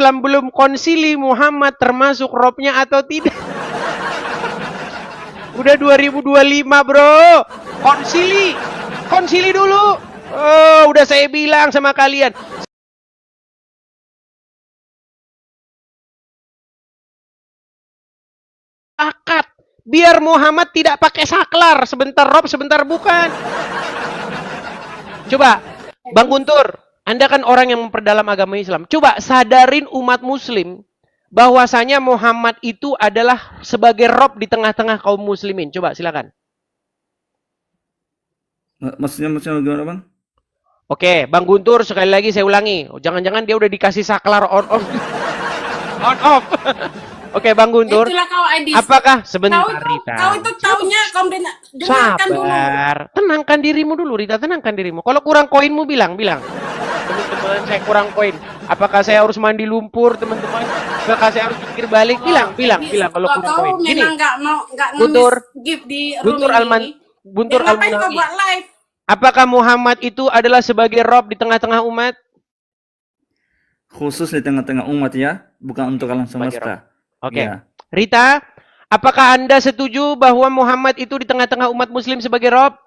Islam belum konsili Muhammad termasuk Robnya atau tidak. Udah 2025 bro. Konsili dulu. Oh, udah saya bilang sama kalian. Akad. Biar Muhammad tidak pakai saklar. Sebentar Rob, sebentar bukan. Coba, Bang Guntur. Anda kan orang yang memperdalam agama Islam. Coba sadarin umat muslim. Bahwasanya Muhammad itu adalah sebagai Rob di tengah-tengah kaum muslimin. Coba silakan. Maksudnya gimana bang? Oke, Bang Guntur sekali lagi saya ulangi. Jangan-jangan dia udah dikasih saklar on off. On off. Oke, Bang Guntur. Itulah kau Aidis. Apakah sebentar Rita? Kau itu taunya kau dengarkan dulu. Sabar. Tenangkan dirimu dulu Rita, tenangkan dirimu. Kalau kurang koinmu bilang. Teman-teman saya kurang koin. Apakah saya harus mandi lumpur, teman-teman? Apakah saya harus pikir balik? Bilang kalau kurang koin. Gini. Enggak Guntur, gift di Guntur Alman, Guntur ngapain kau Almunawi. buat live? Apakah Muhammad itu adalah sebagai Rob di tengah-tengah umat? Khusus di tengah-tengah umat ya, bukan untuk alam semesta. Oke. Ya. Rita, apakah Anda setuju bahwa Muhammad itu di tengah-tengah umat muslim sebagai Rob?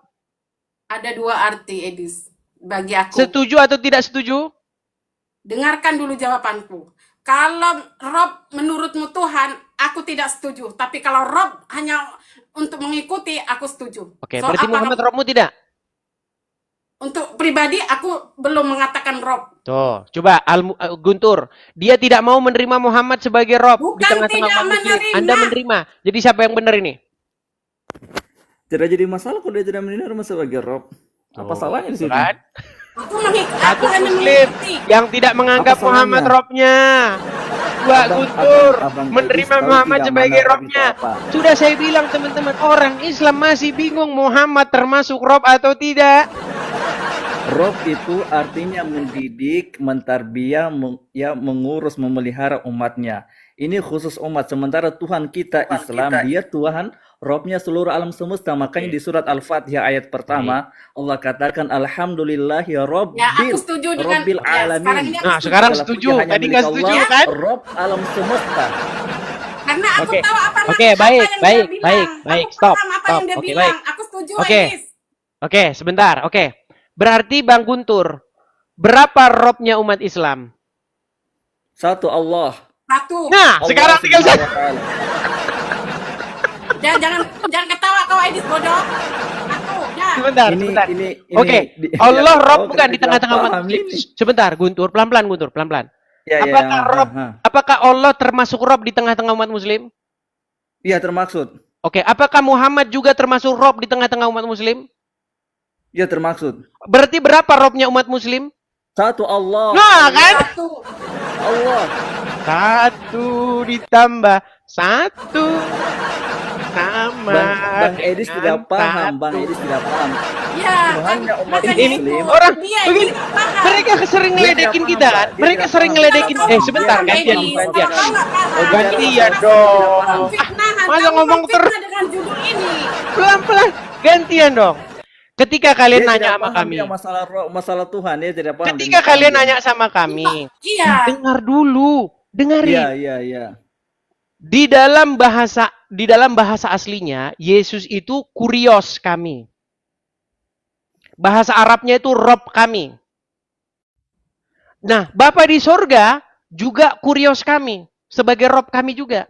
Ada dua arti Edis bagi aku. Setuju atau tidak setuju? Dengarkan dulu jawabanku. Kalau Rob menurutmu Tuhan, aku tidak setuju. Tapi kalau Rob hanya untuk mengikuti, aku setuju. Oke, berarti Muhammad Robmu tidak? Untuk pribadi, aku belum mengatakan Rob. Tuh, coba Guntur, dia tidak mau menerima Muhammad sebagai Rob di Bukan tengah-tengah tidak umat muslim. menerima. Anda menerima. Jadi siapa yang benar ini? Tidak jadi masalah kalau dia tidak menerima sebagai Rob. Apa salahnya di situ? Kan? Aku Satu hanya muslim mengikuti. yang tidak menganggap Apa Muhammad salahnya? Robnya. Dua Guntur abang menerima tahu Muhammad tidak sebagai menganggap Robnya. itu apa. Sudah saya bilang teman-teman, orang Islam masih bingung Muhammad termasuk Rob atau tidak. Rob itu artinya mendidik, mentarbiyah, mengurus, memelihara umatnya. Ini khusus umat. Sementara Tuhan kita Islam, dia Tuhan, Robnya seluruh alam semesta. Makanya di surat Al-Fatihah ayat pertama, Allah katakan Alhamdulillahi aku setuju dengan Rabbil alamin. Nah, sekarang setuju. Tadi nggak setuju kan? Rob alam semesta. Karena aku Oke. tahu apa Oke, apa baik, yang dia baik, bilang. baik, Aku baik. paham Stop, apa stop. yang dia Oke, bilang. baik. Aku setuju, Oke. Edis. Oke, sebentar. Oke. Berarti Bang Guntur, berapa Robnya umat Islam? Satu Allah. Satu. Nah, Allah sekarang tinggal Subhanahu wa Ta'ala. Jangan ketawa kau Edis bodoh. Satu. Ya. Sebentar. Ini Oke, di- Allah ya, Rob oh, bukan di tidak tengah-tengah umat paham muslim. ini. Sebentar, Guntur, pelan-pelan Guntur, pelan-pelan. Ya, Apakah Rob, ha. apakah Allah termasuk Rob di tengah-tengah umat muslim? Iya, termaksud. Oke, apakah Muhammad juga termasuk Rob di tengah-tengah umat muslim? Iya, termaksud. Berarti berapa Robnya umat muslim? Satu Allah. Nah, kan? Satu. Allah. Satu ditambah satu sama. Bang Edis dengan tidak paham. satu. Bang Edis tidak paham. Ya. Tuhannya umat makanya Ini muslim. orang Dia begini, tidak paham. mereka sering Dia ngeledekin tidak kita paham, kan? Pak. Dia Mereka tidak sering paham. ngeledekin. Kalau kau Sebentar, paham, gantian, Edis. gantian. Kalau kau nggak paham, Oh, Gantian dia- dong. fitnahan. Masa Kamu ngomong memfitnah dengan judul ini. Pelan-pelan, gantian dong. Ketika kalian Dia nanya tidak sama paham kami, dia masalah Tuhan, dia tidak paham. ketika tentang kalian dia. nanya sama kami, Iya. dengar dulu, dengarin. Iya. Di dalam bahasa aslinya, Yesus itu kurios kami. Bahasa Arabnya itu Rob kami. Nah, Bapa di sorga juga kurios kami. Sebagai Rob kami juga.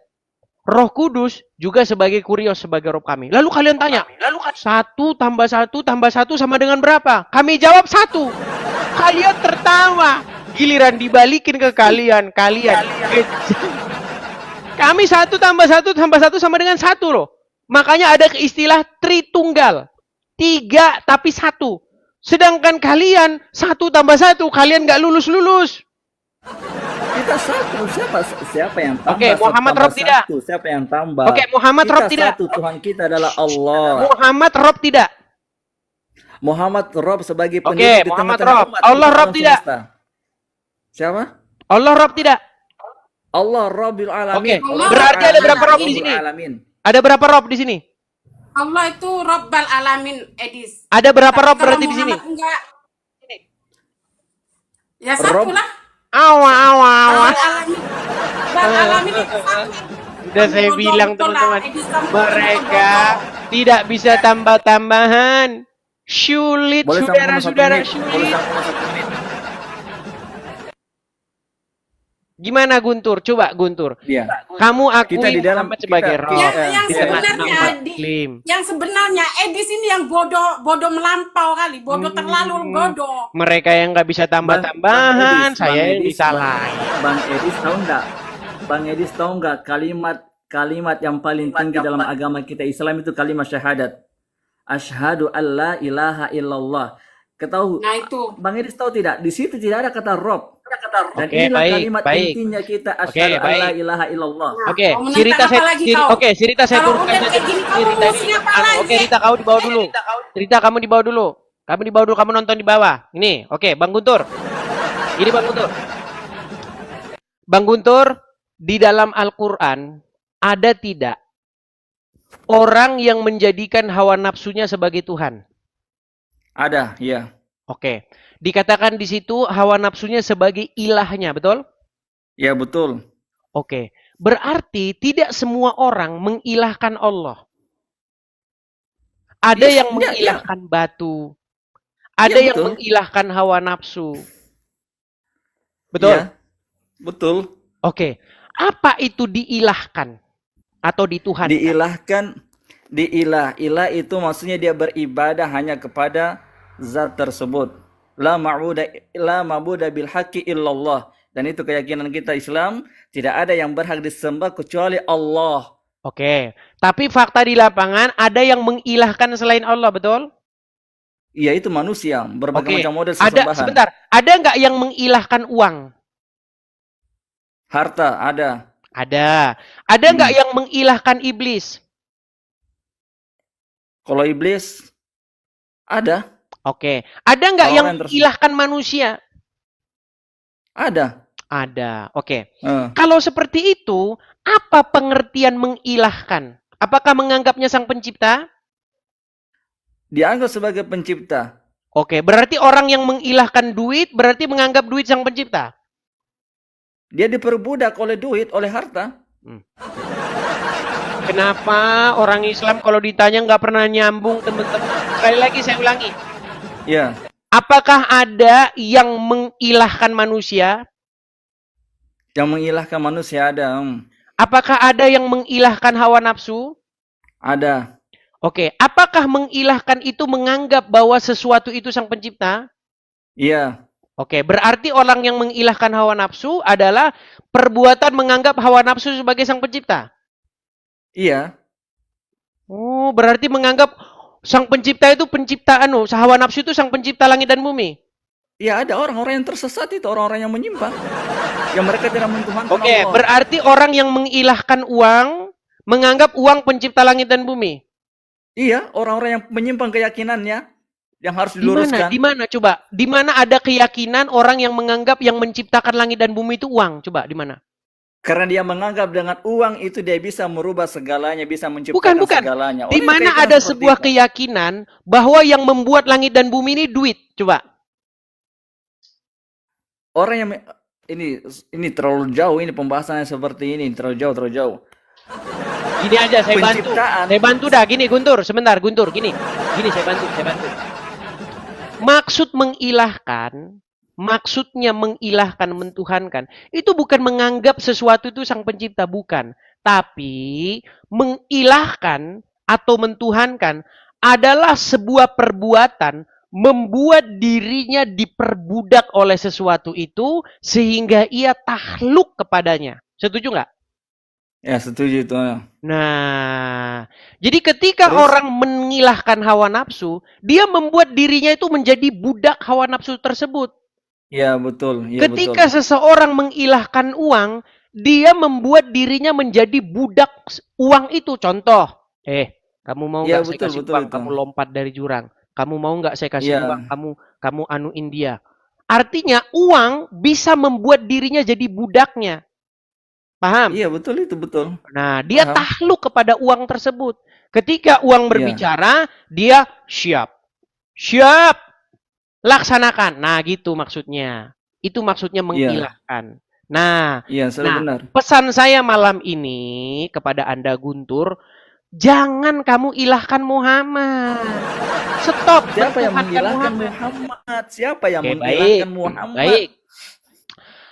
Roh Kudus juga sebagai kurios, sebagai Rob kami. Lalu kalian tanya, 1 tambah 1 tambah 1 sama dengan berapa? Kami jawab 1. Kalian tertawa. Giliran dibalikin ke kalian. Kami 1 tambah 1 tambah 1 sama dengan 1 loh. Makanya ada istilah Tritunggal. 3 tapi 1. Sedangkan kalian 1 tambah 1, kalian nggak lulus-lulus. Kita satu. Siapa yang tambah? Oke, Muhammad tambah Rob tidak. satu? Siapa yang tambah? Oke, Muhammad Kita Rob tidak. Satu, Tuhan kita adalah Allah. Muhammad Rob tidak. Muhammad Rob sebagai Oke, penduduk di Muhammad tengah-tengah Rob. umat, Allah di Rob alam tidak. semesta. Siapa? Allah Rob tidak. Allah Rabbil Alamin. Oke, Allah berarti ada berapa Rob di Rabbul sini? Alamin. Ada berapa Rob di sini? Allah itu Rabbal Alamin, Edis. Ada berapa Rob Kalau berarti di sini? Muhammad enggak. Ya satu Rob. lah. Awa. Rabbal Alamin Sudah saya Bodoh bilang betul lah, teman-teman, Edis, kamu mereka bodoh. tidak bisa tambah-tambahan. Sulit, Boleh sama-sama 1 saudara-saudara, menit. Boleh sulit. sama-sama 1 menit. Gimana Guntur? Coba Guntur. Iya. Kamu Kita akui di dalam Muhammad sebagai kita roh. Yang Di tengah sebenarnya umat muslim. yang sebenarnya Edis ini yang bodoh melampau kali, bodoh terlalu bodoh. Mereka yang nggak bisa tambah-tambahan, saya yang disalahin. Bang Edis tahu nggak kalimat yang paling tinggi dalam agama kita Islam itu kalimat syahadat. Asyhadu alla ilaha illallah. Ketahu, Nah itu. Bang Edis tahu tidak? Di situ tidak ada kata Rob. Dan Oke, inilah baik, kalimat baik. intinya kita Oke, asyhadu alla baik. ilaha illallah. Oke, Mau menentang cerita apa saya lagi kau? oke, cerita saya Kalau turunkan udah saja. kayak gini, kamu Cerita mesti ini. apa Oke, lagi? Rita kau di bawah dulu. Rita kamu di bawah dulu. Kamu di bawah dulu, kamu nonton di bawah. Ini, oke, Bang Guntur. Ini Bang Guntur. Bang Guntur, di dalam Al-Qur'an ada tidak orang yang menjadikan hawa nafsunya sebagai Tuhan? Ada, ya. Oke. Dikatakan di situ hawa nafsunya sebagai ilahnya, betul? Ya, betul. Oke. Berarti tidak semua orang mengilahkan Allah. Ada Iya, yang iya, mengilahkan batu. Ada Iya, yang betul. mengilahkan hawa nafsu. Betul? Iya, betul. Oke. Apa itu diilahkan atau dituhankan? Ilah itu maksudnya dia beribadah hanya kepada zat tersebut. La ma'buda bil haqqi illallah. Dan itu keyakinan kita Islam, tidak ada yang berhak disembah kecuali Allah. Oke. Tapi fakta di lapangan ada yang mengilahkan selain Allah, betul? Iya, itu manusia, berbagai Oke. macam model Ada sesembahan. sebentar. Ada nggak yang mengilahkan uang? Harta ada. Ada. Ada nggak yang mengilahkan iblis? Kalau iblis ada, Oke. Ada nggak yang Orang tersebut. mengilahkan manusia? ada. Ada. Oke. Eh, Kalau seperti itu, apa pengertian mengilahkan? Apakah menganggapnya sang pencipta? dianggap sebagai pencipta. Oke, berarti orang yang mengilahkan duit berarti menganggap duit sang pencipta. Dia diperbudak oleh duit, oleh harta. Kenapa orang Islam kalau ditanya nggak pernah nyambung, teman-teman? Sekali lagi saya ulangi. Ya, Apakah ada yang mengilahkan manusia? yang mengilahkan manusia ada. Apakah ada yang mengilahkan hawa nafsu? Ada. Oke, apakah mengilahkan itu menganggap bahwa sesuatu itu sang pencipta? Iya, Oke, berarti orang yang mengilahkan hawa nafsu adalah perbuatan menganggap hawa nafsu sebagai sang pencipta. iya. Oh, berarti menganggap sang pencipta itu pencipta hawa nafsu itu sang pencipta langit dan bumi. Ya, ada orang-orang yang tersesat itu, orang-orang yang menyimpang. Yang mereka tidak mentuhankan Oke, Allah. berarti orang yang mengilahkan uang menganggap uang pencipta langit dan bumi. Iya, orang-orang yang menyimpang keyakinannya yang harus Di mana? diluruskan. Di mana? Coba. Di mana ada keyakinan orang yang menganggap yang menciptakan langit dan bumi itu uang? Coba, di mana? Karena dia menganggap dengan uang itu dia bisa merubah segalanya, bisa menciptakan Bukan. segalanya. Di Oleh mana keyakinan ada seperti sebuah itu. keyakinan bahwa yang membuat langit dan bumi ini duit? Coba. Orang yang ini terlalu jauh, ini pembahasannya seperti ini, terlalu jauh. Gini aja saya bantu. Penciptaan. Saya bantu dah. Gini Guntur, sebentar Guntur. Gini saya bantu. Maksud mengilahkan, maksudnya mengilahkan, mentuhankan, itu bukan menganggap sesuatu itu sang pencipta, bukan. Tapi mengilahkan atau mentuhankan adalah sebuah perbuatan membuat dirinya diperbudak oleh sesuatu itu sehingga ia takluk kepadanya. Setuju nggak? Ya, setuju itu. Nah, jadi ketika Terus? orang mengilahkan hawa nafsu, dia membuat dirinya itu menjadi budak hawa nafsu tersebut. Ya, betul. Ya, Ketika betul. seseorang mengilahkan uang, dia membuat dirinya menjadi budak uang itu. Contoh, kamu mau Ya, nggak saya betul, kasih betul uang? itu. Kamu lompat dari jurang. Kamu mau nggak saya kasih Ya. uang? Kamu anu India. Artinya uang bisa membuat dirinya jadi budaknya. Paham? Iya, betul itu, betul. Nah, dia Paham. takluk kepada uang tersebut. Ketika uang berbicara, dia siap. Siap. Laksanakan. Nah, gitu maksudnya. Itu maksudnya mengilahkan. Nah, Iya, sudah benar. pesan saya malam ini kepada Anda Guntur, jangan kamu ilahkan Muhammad. Stop Siapa yang mentuhankan mengilahkan Muhammad. Muhammad? Siapa yang Oke, mengilahkan baik. Muhammad? Baik.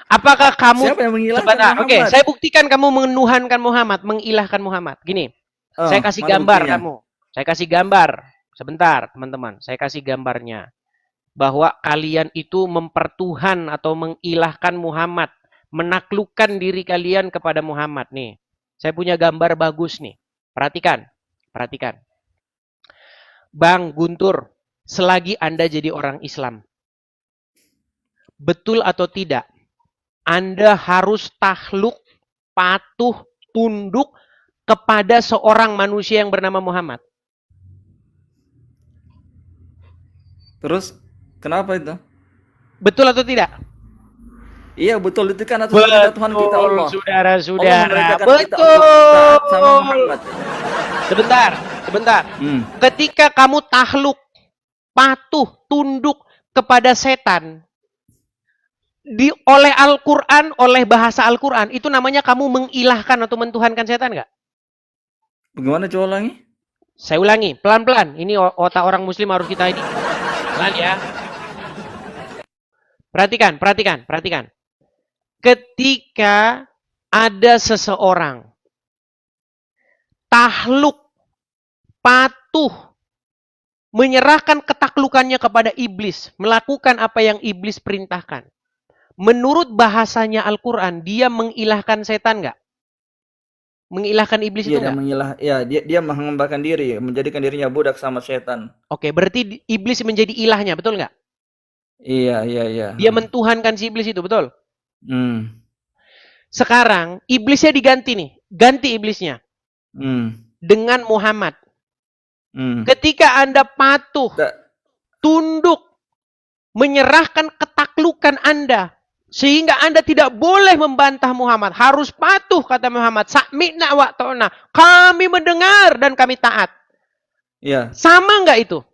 Apakah kamu Siapa yang mengilahkan sebentar? Oke, Muhammad? saya buktikan kamu menuhankan Muhammad, mengilahkan Muhammad. Gini, saya kasih Mana gambar buktinya? kamu. Saya kasih gambar. Sebentar, teman-teman. Saya kasih gambarnya. Bahwa kalian itu mempertuhan atau mengilahkan Muhammad. Menaklukkan diri kalian kepada Muhammad. Nih, saya punya gambar bagus nih. Perhatikan. Perhatikan. Bang Guntur, selagi Anda jadi orang Islam, betul atau tidak, Anda harus takluk, patuh, tunduk kepada seorang manusia yang bernama Muhammad. Terus, kenapa itu? Betul atau tidak? Iya, betul. Itu kan atas perintah Tuhan kita Allah. Allah Saudara-saudara. memerintahkan kita untuk Betul. taat sama Muhammad. Sebentar, sebentar. Ketika kamu takluk, patuh, tunduk kepada setan, oleh Al-Quran, oleh bahasa Al-Quran, itu namanya kamu mengilahkan atau mentuhankan setan nggak? Bagaimana coba ulangi? Saya ulangi, pelan-pelan. Ini otak orang muslim harus kita ini. Pelan ya. Perhatikan, perhatikan, perhatikan. Ketika ada seseorang takluk, patuh, menyerahkan ketaklukannya kepada iblis, melakukan apa yang iblis perintahkan. Menurut bahasanya Al-Quran, dia mengilahkan setan nggak? Mengilahkan iblis itu nggak? Dia menghambakan diri, menjadikan dirinya budak sama setan. Oke, berarti iblis menjadi ilahnya, betul nggak? Iya. Dia mentuhankan si iblis itu, betul? Sekarang, iblisnya diganti nih. Ganti iblisnya. Dengan Muhammad. Ketika Anda patuh, tunduk, menyerahkan ketaklukan Anda, sehingga Anda tidak boleh membantah Muhammad. Harus patuh, kata Muhammad. Sami'na wa ta'na. Kami mendengar dan kami taat. Iya. Sama nggak itu?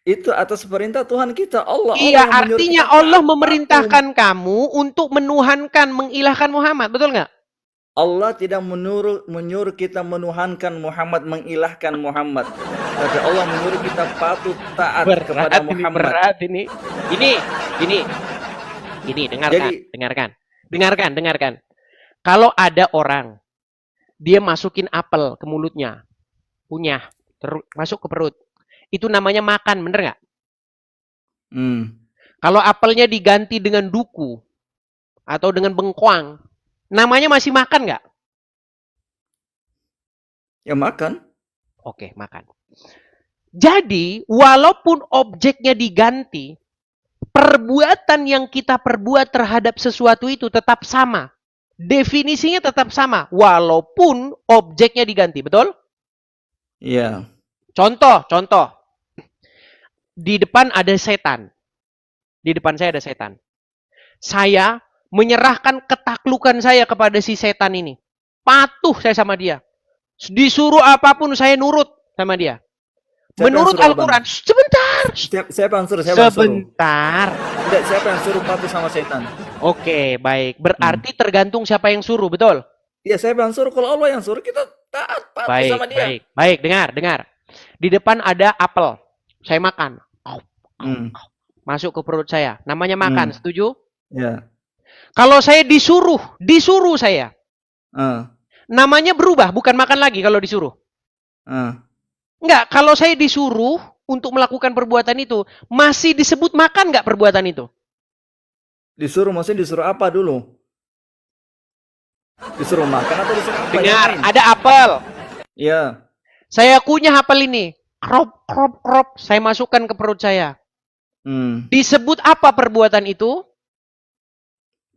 Itu atas perintah Tuhan kita, Allah. Iya, artinya Allah memerintahkan kamu untuk menuhankan, mengilahkan Muhammad. Betul nggak? Allah tidak menyuruh kita menuhankan Muhammad, mengilahkan Muhammad. Tapi Allah menyuruh kita patuh taat kepada Muhammad. Berat ini. Ini dengarkan. Kalau ada orang, dia masukin apel ke mulutnya, masuk ke perut. Itu namanya makan, bener nggak? Kalau apelnya diganti dengan duku atau dengan bengkoang, namanya masih makan nggak? Ya makan. Oke, makan. Jadi, walaupun objeknya diganti, perbuatan yang kita perbuat terhadap sesuatu itu tetap sama. Definisinya tetap sama, walaupun objeknya diganti, betul? Iya. Contoh. Di depan ada setan. Di depan saya ada setan. Saya menyerahkan ketaklukan saya kepada si setan ini. Patuh saya sama dia. Disuruh apapun saya nurut sama dia. Menurut Al-Quran, sebentar. Siapa yang suruh? Sebentar. Tidak, siapa yang suruh patuh sama setan? Oke, baik. Berarti tergantung siapa yang suruh, betul? Iya, siapa yang suruh? Kalau Allah yang suruh, kita taat, patuh sama dia. Baik. Dengar. Di depan ada apel. Saya makan. Masuk ke perut saya. Namanya makan, setuju? Ya. Kalau saya disuruh saya. Namanya berubah, bukan makan lagi kalau disuruh. Enggak, kalau saya disuruh untuk melakukan perbuatan itu, masih disebut makan enggak perbuatan itu? Disuruh, maksudnya disuruh apa dulu? Disuruh makan atau disuruh apa? Dengar, ada apel. Iya. Saya kunyah apel ini. Krop. Saya masukkan ke perut saya. Disebut apa perbuatan itu?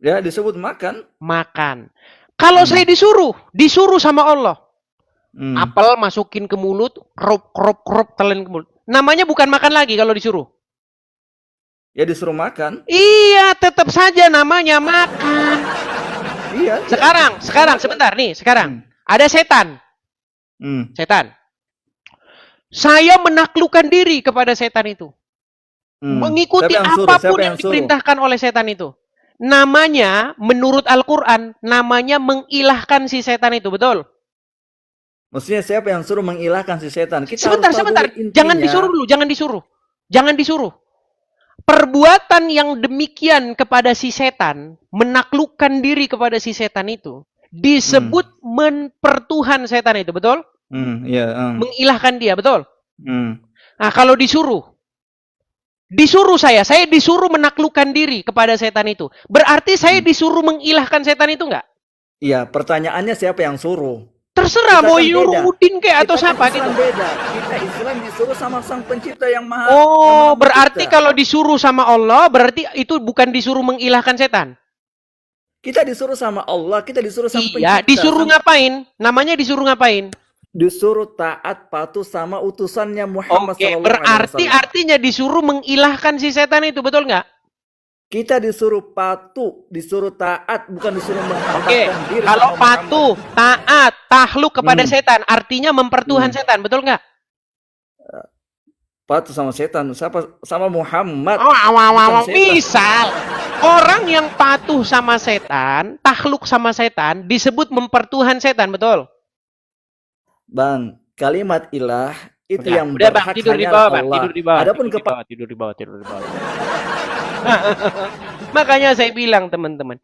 Ya, disebut makan. Makan. Kalau saya disuruh sama Allah. Apel masukin ke mulut, krop, telan ke mulut. Namanya bukan makan lagi kalau disuruh. Ya disuruh makan. Iya, tetap saja namanya makan. Iya. Sekarang sebentar nih, ada setan. Setan. Saya menaklukkan diri kepada setan itu. Mengikuti apapun yang diperintahkan oleh setan itu. namanya menurut Al-Quran, namanya mengilahkan si setan itu, betul? Maksudnya siapa yang suruh mengilahkan si setan? Kita Sebentar, harus tahu sebentar. dulu Jangan intinya. disuruh dulu, jangan disuruh. Jangan disuruh. Perbuatan yang demikian kepada si setan, menaklukkan diri kepada si setan itu, disebut mempertuhan setan itu, betul? Ya. Mengilahkan dia, betul? Hmm. Nah, kalau disuruh saya disuruh menaklukkan diri kepada setan itu. Berarti saya disuruh mengilahkan setan itu enggak? Iya, pertanyaannya siapa yang suruh? Terserah Kita mau kan nyuruh beda. Udin kayak atau Kita kan siapa Islam gitu. beda. Kita Islam disuruh sama Sang Pencipta yang maha. Oh, yang maha berarti mencipta. kalau disuruh sama Allah, berarti itu bukan disuruh mengilahkan setan. Kita disuruh sama Allah, kita disuruh Sang Iya, Pencipta. disuruh ngapain? Namanya disuruh ngapain? Disuruh taat patuh sama utusannya Muhammad Oke, SAW. berarti artinya disuruh mengilahkan si setan itu, betul nggak? Kita disuruh patuh, disuruh taat, bukan disuruh Oke, menghambakan diri kalau sama Muhammad. patuh, taat, tahluk kepada setan, artinya mempertuhan setan, betul nggak? Patuh sama setan, sama Muhammad. Oh, setan. misal orang yang patuh sama setan, tahluk sama setan, disebut mempertuhan setan, betul? Bang, kalimat ilah itu yang udah bang, berhak tidur di hanyalah bawah, bang, Allah. tidur di bawah, Adapun tidur di bawah. Makanya saya bilang teman-teman,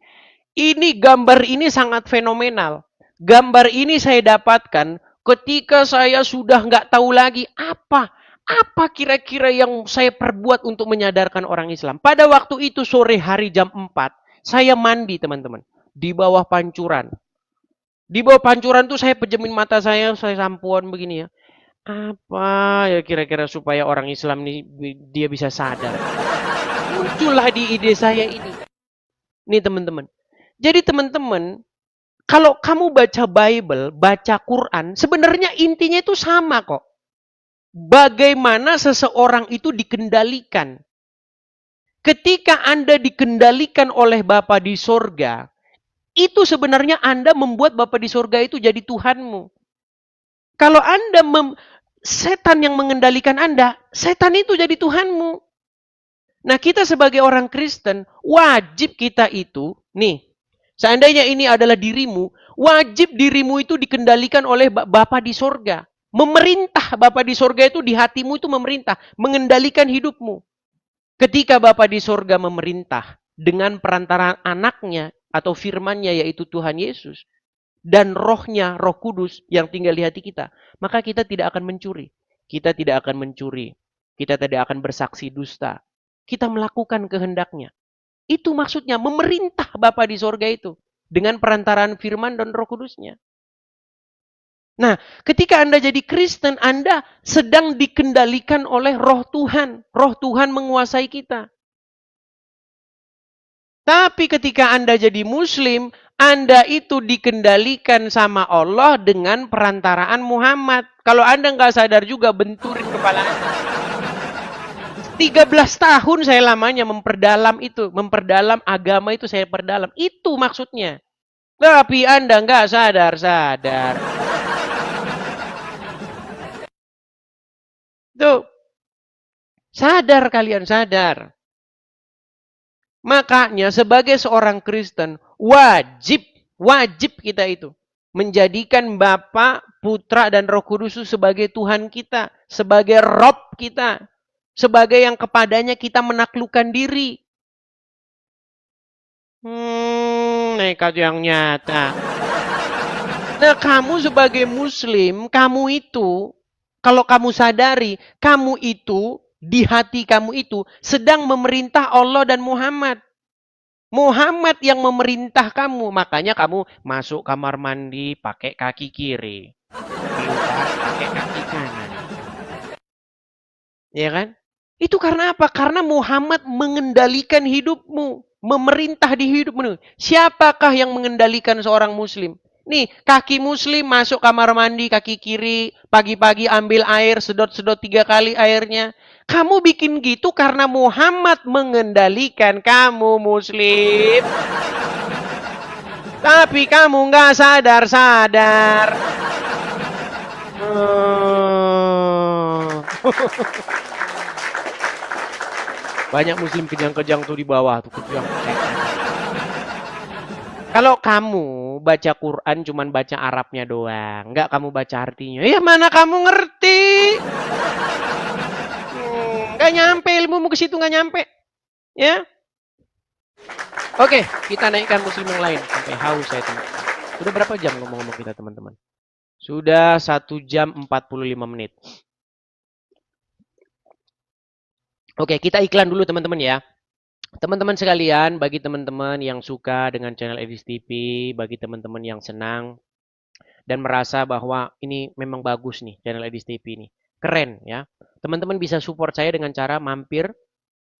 ini gambar ini sangat fenomenal. Gambar ini saya dapatkan ketika saya sudah nggak tahu lagi apa kira-kira yang saya perbuat untuk menyadarkan orang Islam. Pada waktu itu sore hari jam 4, saya mandi teman-teman di bawah pancuran. Di bawah pancuran tuh saya pejemin mata saya sampuan begini ya. Apa ya kira-kira supaya orang Islam nih dia bisa sadar. Muncullah di ide saya ini. Nih teman-teman. Jadi teman-teman, kalau kamu baca Bible, baca Quran, sebenarnya intinya itu sama kok. Bagaimana seseorang itu dikendalikan. Ketika Anda dikendalikan oleh Bapa di sorga, itu sebenarnya Anda membuat Bapa di sorga itu jadi Tuhanmu. Kalau Anda setan yang mengendalikan Anda, setan itu jadi Tuhanmu. Nah, kita sebagai orang Kristen, wajib kita itu, nih, seandainya ini adalah dirimu, wajib dirimu itu dikendalikan oleh Bapa di sorga. Memerintah Bapa di sorga itu di hatimu itu memerintah, mengendalikan hidupmu. Ketika Bapa di sorga memerintah dengan perantaraan anaknya atau firmannya yaitu Tuhan Yesus, dan rohnya, Roh Kudus yang tinggal di hati kita, maka kita tidak akan mencuri. Kita tidak akan mencuri. Kita tidak akan bersaksi dusta. Kita melakukan kehendaknya. Itu maksudnya memerintah Bapa di sorga itu dengan perantaraan firman dan Roh Kudusnya. Nah, ketika Anda jadi Kristen, Anda sedang dikendalikan oleh Roh Tuhan. Roh Tuhan menguasai kita. Tapi ketika Anda jadi Muslim, Anda itu dikendalikan sama Allah dengan perantaraan Muhammad. Kalau Anda nggak sadar juga, benturin kepala Anda. 13 tahun saya lamanya memperdalam agama itu saya perdalam. Itu maksudnya. Tapi Anda nggak sadar. Tuh. Sadar kalian, sadar. Makanya sebagai seorang Kristen, wajib kita itu menjadikan Bapa, Putra, dan Roh Kudus sebagai Tuhan kita, sebagai Rob kita. Sebagai yang kepadanya kita menaklukkan diri. Nekat yang nyata. Nah, kamu sebagai Muslim, kamu itu, kalau kamu sadari, kamu itu, di hati kamu itu, sedang memerintah Allah dan Muhammad. Muhammad yang memerintah kamu. Makanya kamu masuk kamar mandi pakai kaki kiri. Keluar pakai kaki kanan. Ya kan? Itu karena apa? Karena Muhammad mengendalikan hidupmu. Memerintah di hidupmu. Siapakah yang mengendalikan seorang Muslim? Nih, kaki Muslim masuk kamar mandi, kaki kiri. Pagi-pagi ambil air, sedot-sedot 3 kali airnya. Kamu bikin gitu karena Muhammad mengendalikan kamu Muslim. Tapi kamu nggak sadar. Banyak Muslim kejang-kejang tuh di bawah tuh kejang. Kalau kamu baca Quran cuman baca Arabnya doang, nggak kamu baca artinya, ya mana kamu ngerti? Nggak nyampe ilmumu ke situ, nggak nyampe. Ya, oke, kita naikkan muslim yang lain sampai haus saya teman. Sudah berapa jam ngomong-ngomong kita teman-teman? Sudah 1 jam 45 menit. Oke, kita iklan dulu teman-teman ya. Teman-teman sekalian, bagi teman-teman yang suka dengan channel Edis TV, bagi teman-teman yang senang dan merasa bahwa ini memang bagus nih channel Edis TV ini, keren ya. Teman-teman bisa support saya dengan cara mampir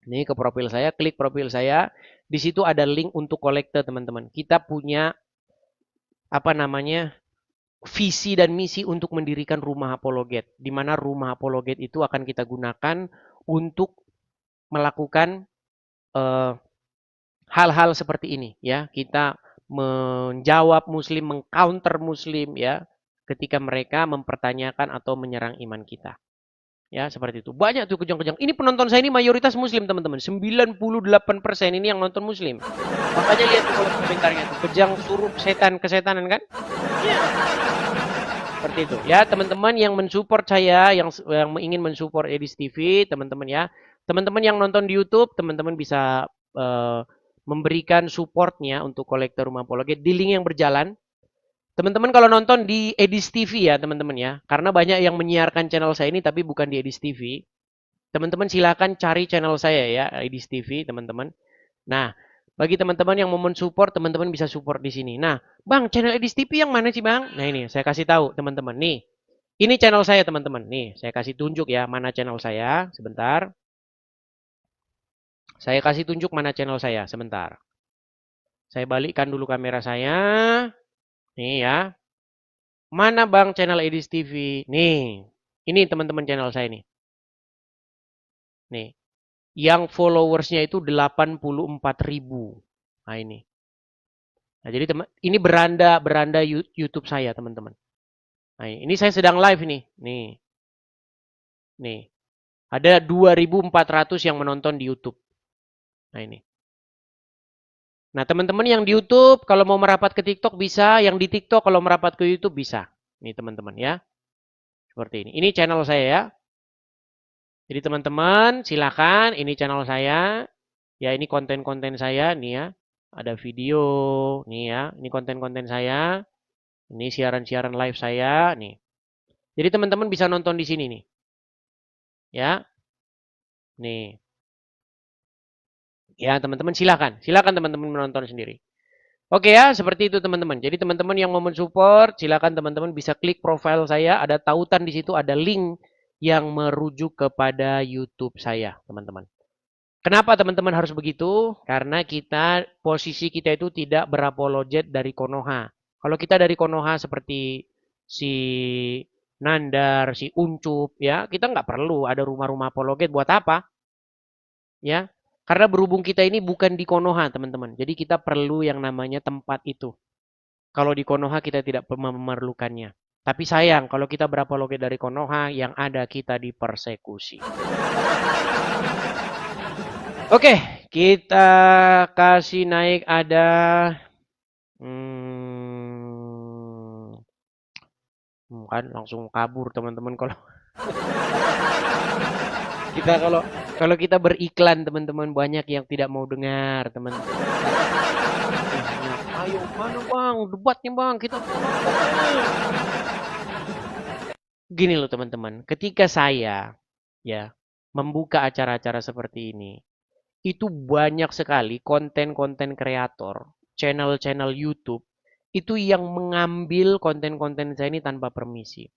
nih ke profil saya, klik profil saya. Di situ ada link untuk kolekte teman-teman. Kita punya apa namanya visi dan misi untuk mendirikan rumah apologet, di mana rumah apologet itu akan kita gunakan untuk melakukan hal-hal seperti ini ya. Kita menjawab muslim, mengcounter muslim ya ketika mereka mempertanyakan atau menyerang iman kita. Ya, seperti itu. Banyak tuh kejang-kejang. Ini penonton saya ini mayoritas muslim, teman-teman. 98% ini yang nonton muslim. Makanya lihat tuh kalau komentarnya tuh, kejang suruh setan kesetanan kan? Ya. Seperti itu. Ya, teman-teman yang mensupport saya, yang ingin mensupport Edis TV, teman-teman ya. Teman-teman yang nonton di YouTube, teman-teman bisa memberikan supportnya untuk kolektor rumah apologet di link yang berjalan. Teman-teman kalau nonton di Edis TV ya teman-teman ya, karena banyak yang menyiarkan channel saya ini tapi bukan di Edis TV. Teman-teman silakan cari channel saya ya, Edis TV teman-teman. Nah, bagi teman-teman yang mau mensupport, teman-teman bisa support di sini. Nah, Bang, channel Edis TV yang mana sih Bang? Nah ini, saya kasih tahu teman-teman. Nih, ini channel saya teman-teman. Nih, saya kasih tunjuk ya mana channel saya. Sebentar. Saya kasih tunjuk mana channel saya. Sebentar. Saya balikkan dulu kamera saya. Nih ya. Mana Bang channel Edis TV? Nih. Ini teman-teman channel saya nih. Nih. Yang followersnya itu 84.000. Nah ini. Nah jadi ini beranda YouTube saya teman-teman. Nah ini saya sedang live nih. Nih. Ada 2.400 yang menonton di YouTube. Nah ini. Nah, teman-teman yang di YouTube kalau mau merapat ke TikTok bisa, yang di TikTok kalau merapat ke YouTube bisa. Nih teman-teman ya. Seperti ini. Ini channel saya ya. Jadi teman-teman silakan, ini channel saya. Ya, ini konten-konten saya nih ya. Ada video nih ya. Ini konten-konten saya. Ini siaran-siaran live saya nih. Jadi teman-teman bisa nonton di sini nih. Ya. Nih. Ya, teman-teman silakan. Silakan teman-teman menonton sendiri. Oke ya, seperti itu teman-teman. Jadi teman-teman yang mau mensupport, silakan teman-teman bisa klik profil saya. Ada tautan di situ, ada link yang merujuk kepada YouTube saya, teman-teman. Kenapa teman-teman harus begitu? Karena posisi kita itu tidak berapologet dari Konoha. Kalau kita dari Konoha seperti si Nandar, si Uncup, ya kita nggak perlu ada rumah-rumah apologet. Buat apa? Ya, karena berhubung kita ini bukan di Konoha, teman-teman. Jadi kita perlu yang namanya tempat itu. Kalau di Konoha kita tidak memerlukannya. Tapi sayang, kalau kita berapologet dari Konoha, yang ada kita dipersekusi. Oke, kita kasih naik ada... kan langsung kabur teman-teman kalau... kita kalau kita beriklan teman-teman banyak yang tidak mau dengar teman-teman. Ayo mana bang debatnya bang kita. Gini loh teman-teman, ketika saya ya membuka acara-acara seperti ini, itu banyak sekali konten-konten kreator, channel-channel YouTube itu yang mengambil konten-konten saya ini tanpa permisi.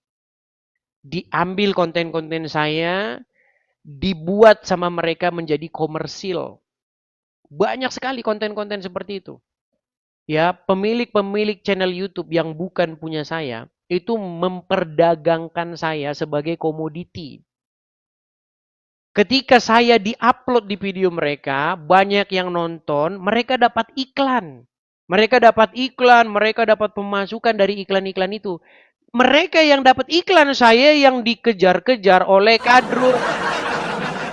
Diambil konten-konten saya, dibuat sama mereka menjadi komersil. Banyak sekali konten-konten seperti itu. Ya, pemilik-pemilik channel YouTube yang bukan punya saya, itu memperdagangkan saya sebagai komoditi. Ketika saya di-upload di video mereka, banyak yang nonton, mereka dapat iklan. Mereka dapat pemasukan dari iklan-iklan itu. Mereka yang dapat iklan, saya yang dikejar-kejar oleh kadrun.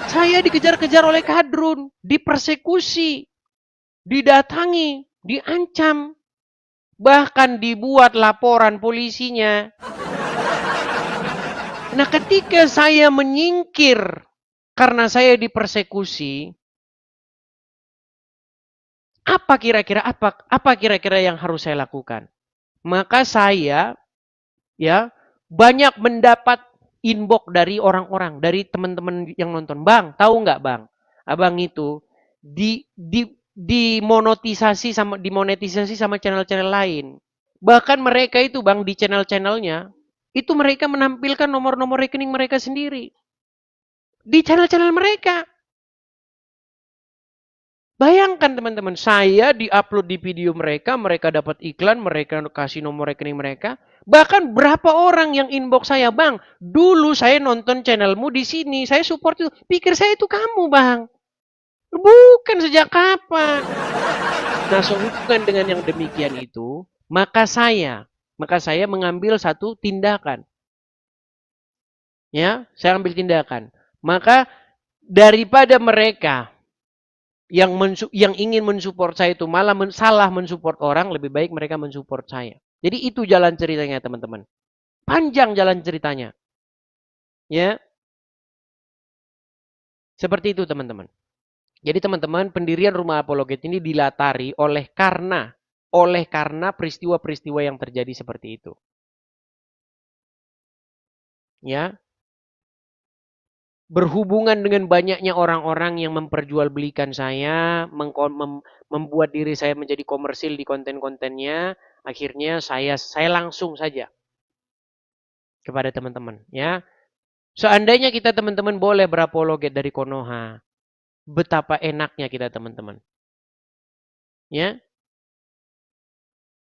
Saya dikejar-kejar oleh kadrun, dipersekusi, didatangi, diancam. Bahkan dibuat laporan polisinya. Nah, ketika saya menyingkir karena saya dipersekusi, apa kira-kira yang harus saya lakukan? Maka saya banyak mendapat inbox dari orang-orang, dari teman-teman yang nonton. Bang, tahu nggak bang? Abang itu dimonetisasi sama channel-channel lain. Bahkan mereka itu bang di channel-channelnya itu mereka menampilkan nomor-nomor rekening mereka sendiri di channel-channel mereka. Bayangkan teman-teman, saya diupload di video mereka, mereka dapat iklan, mereka kasih nomor rekening mereka. Bahkan berapa orang yang inbox saya, bang, dulu saya nonton channelmu di sini, saya support itu. Pikir saya itu kamu, bang. Bukan, sejak kapan? Nah, sehubungan dengan yang demikian itu, maka saya mengambil satu tindakan. Ya, saya ambil tindakan. Maka daripada mereka yang ingin mensupport saya itu malah salah mensupport orang, lebih baik mereka mensupport saya. Jadi itu jalan ceritanya teman-teman. Panjang jalan ceritanya. Ya. Seperti itu teman-teman. Jadi teman-teman, pendirian Rumah Apologet ini dilatari oleh karena peristiwa-peristiwa yang terjadi seperti itu. Ya. Berhubungan dengan banyaknya orang-orang yang memperjualbelikan saya, membuat diri saya menjadi komersil di konten-kontennya, akhirnya saya langsung saja kepada teman-teman, ya. Seandainya kita teman-teman boleh berapologet dari Konoha, betapa enaknya kita teman-teman. Ya.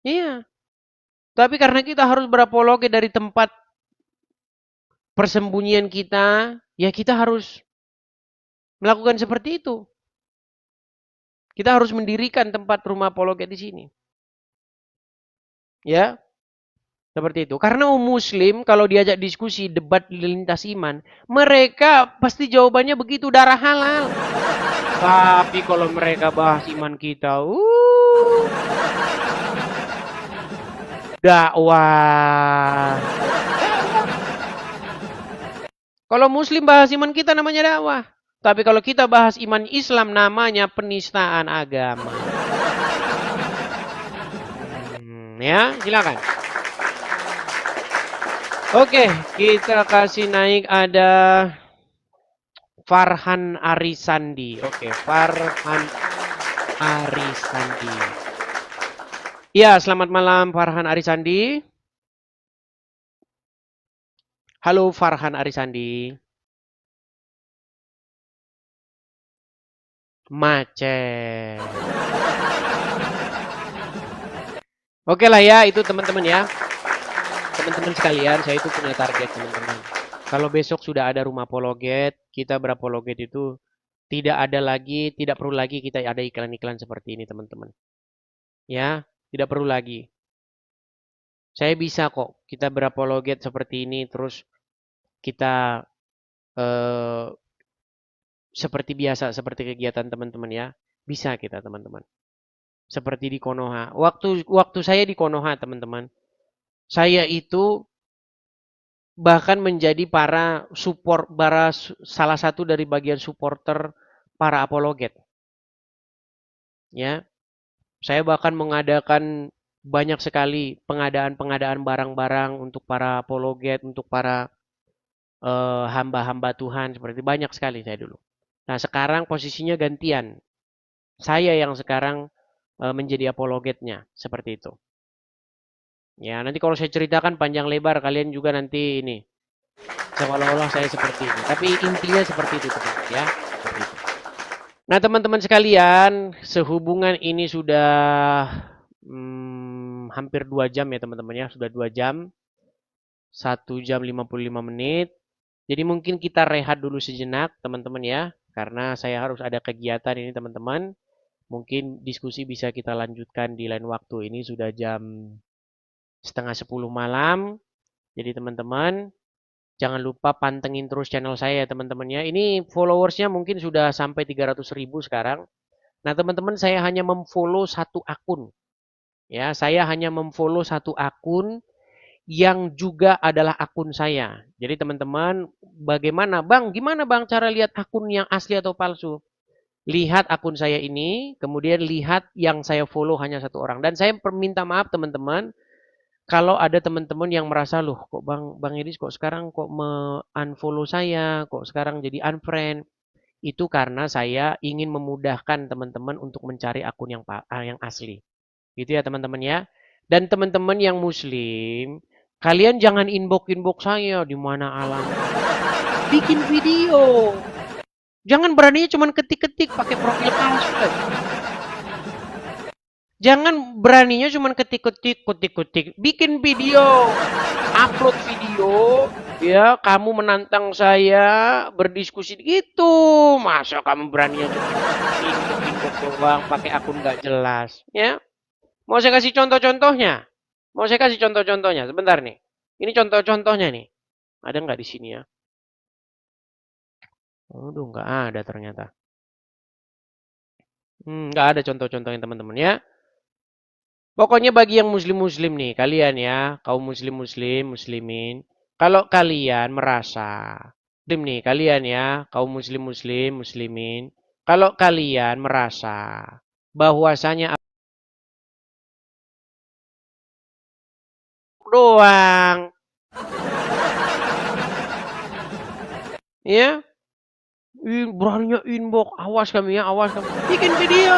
Iya. Tapi karena kita harus berapologet dari tempat persembunyian kita, ya kita harus melakukan seperti itu. Kita harus mendirikan tempat Rumah Apologet di sini. Ya. Seperti itu. Karena muslim kalau diajak diskusi debat lintas iman, mereka pasti jawabannya begitu, darah halal. Tapi kalau mereka bahas iman kita, dakwah. Kalau muslim bahas iman kita namanya dakwah. Tapi kalau kita bahas iman Islam namanya penistaan agama. Ya, silakan. Oke, kita kasih naik ada Farhan Arisandi. Oke, Farhan Arisandi. Ya, selamat malam Farhan Arisandi. Halo Farhan Arisandi. Macet. Oke lah ya, itu teman-teman ya. Teman-teman sekalian, saya itu punya target teman-teman. Kalau besok sudah ada Rumah Apologet, kita berapologet itu tidak perlu lagi kita ada iklan-iklan seperti ini teman-teman. Ya, tidak perlu lagi. Saya bisa kok, kita berapologet seperti ini, terus kita seperti biasa, seperti kegiatan teman-teman ya. Bisa kita teman-teman. Seperti di Konoha. Waktu saya di Konoha teman-teman, saya itu bahkan menjadi salah satu dari bagian supporter para apologet. Ya. Saya bahkan mengadakan banyak sekali pengadaan barang-barang untuk para apologet, untuk para hamba-hamba Tuhan, seperti banyak sekali saya dulu. Nah, sekarang posisinya gantian. Saya yang sekarang menjadi apologetnya, seperti itu. Ya, nanti kalau saya ceritakan panjang lebar, kalian juga nanti ini seolah-olah saya seperti ini. Tapi intinya seperti itu, teman-teman, ya. Seperti itu. Nah, teman-teman sekalian, sehubungan ini sudah hampir 2 jam ya, teman-teman ya. Sudah 2 jam. 1 jam 55 menit. Jadi mungkin kita rehat dulu sejenak, teman-teman ya. Karena saya harus ada kegiatan ini, teman-teman. Mungkin diskusi bisa kita lanjutkan di lain waktu. Ini sudah jam setengah 10 malam. Jadi teman-teman, jangan lupa pantengin terus channel saya ya teman-teman ya. Ini followersnya mungkin sudah sampai 300.000 sekarang. Nah teman-teman, saya hanya memfollow satu akun. Ya, saya hanya memfollow satu akun yang juga adalah akun saya. Jadi teman-teman, bagaimana Bang? Gimana Bang cara lihat akun yang asli atau palsu? Lihat akun saya ini, kemudian lihat yang saya follow hanya satu orang. Dan saya minta maaf teman-teman, kalau ada teman-teman yang merasa, loh kok Bang Edis kok sekarang kok unfollow saya, kok sekarang jadi unfriend. Itu karena saya ingin memudahkan teman-teman untuk mencari akun yang asli. Gitu ya teman-teman ya. Dan teman-teman yang muslim, kalian jangan inbox-inbox saya di mana alam. Bikin video. Jangan beraninya cuma ketik-ketik pakai profil palsu. Jangan beraninya cuma ketik-ketik. Bikin video. Upload video. Ya, kamu menantang saya berdiskusi gitu. Masa kamu beraninya cuma inbox doang pakai akun gak jelas. Ya, mau saya kasih contoh-contohnya? Mau saya kasih contoh-contohnya? Sebentar nih. Ini contoh-contohnya nih. Ada nggak di sini ya? Aduh, nggak ada ternyata. Nggak ada contoh-contohnya teman-teman ya. Pokoknya bagi yang muslim-muslim nih, kalian ya, kaum muslimin. Kalau kalian merasa, nih, kalian ya, kaum muslimin. Kalau kalian merasa bahwasanya doang, ya, beraninya inbox, awas kami ya, awas kamu. Bikin video.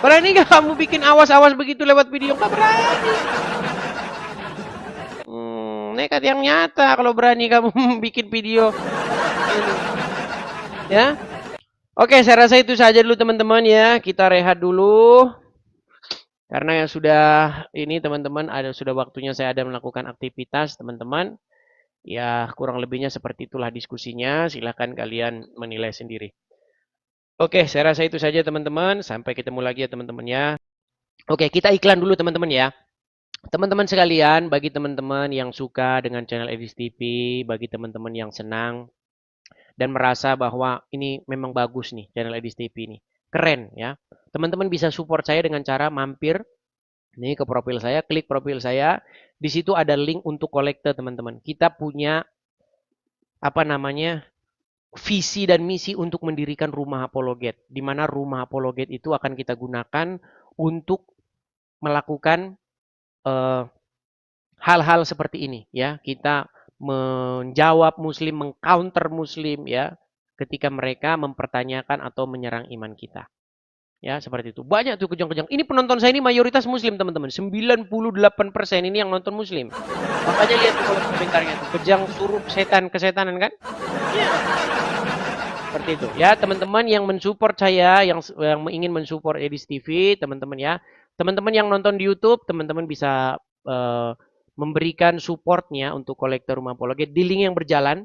Berani nggak kamu bikin awas-awas begitu lewat video? Nggak berani. Nekat yang nyata kalau berani kamu bikin video. Ya. Oke, saya rasa itu saja dulu teman-teman ya. Kita rehat dulu. Karena sudah ini teman-teman, sudah waktunya saya ada melakukan aktivitas teman-teman. Ya, kurang lebihnya seperti itulah diskusinya. Silahkan kalian menilai sendiri. Oke, saya rasa itu saja teman-teman. Sampai ketemu lagi ya teman-teman ya. Oke, kita iklan dulu teman-teman ya. Teman-teman sekalian, bagi teman-teman yang suka dengan channel Edis TV, bagi teman-teman yang senang dan merasa bahwa ini memang bagus nih channel Edis TV ini. Keren ya. Teman-teman bisa support saya dengan cara mampir nih ke profil saya, klik profil saya. Di situ ada link untuk kolekte teman-teman. Kita punya apa namanya? Visi dan misi untuk mendirikan rumah apologet, di mana rumah apologet itu akan kita gunakan untuk melakukan hal-hal seperti ini ya. Kita menjawab muslim, mengcounter muslim ya ketika mereka mempertanyakan atau menyerang iman kita. Ya, seperti itu. Banyak tuh kejang-kejang. Ini penonton saya ini mayoritas muslim, teman-teman. 98% ini yang nonton muslim. Makanya lihat tuh kalau komentarnya tuh, kejang suruh setan kesetanan kan? Ya. Seperti itu. Ya, teman-teman yang mensupport saya, yang ingin mensupport Edis TV, teman-teman ya. Teman-teman yang nonton di YouTube, teman-teman bisa memberikan supportnya untuk kolektor rumah apologet di link yang berjalan.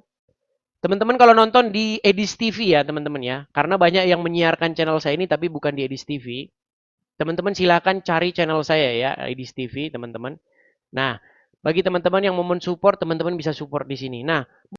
Teman-teman kalau nonton di Edis TV ya teman-teman ya. Karena banyak yang menyiarkan channel saya ini tapi bukan di Edis TV. Teman-teman silakan cari channel saya ya, Edis TV teman-teman. Nah, bagi teman-teman yang mau mensupport, teman-teman bisa support di sini. Nah,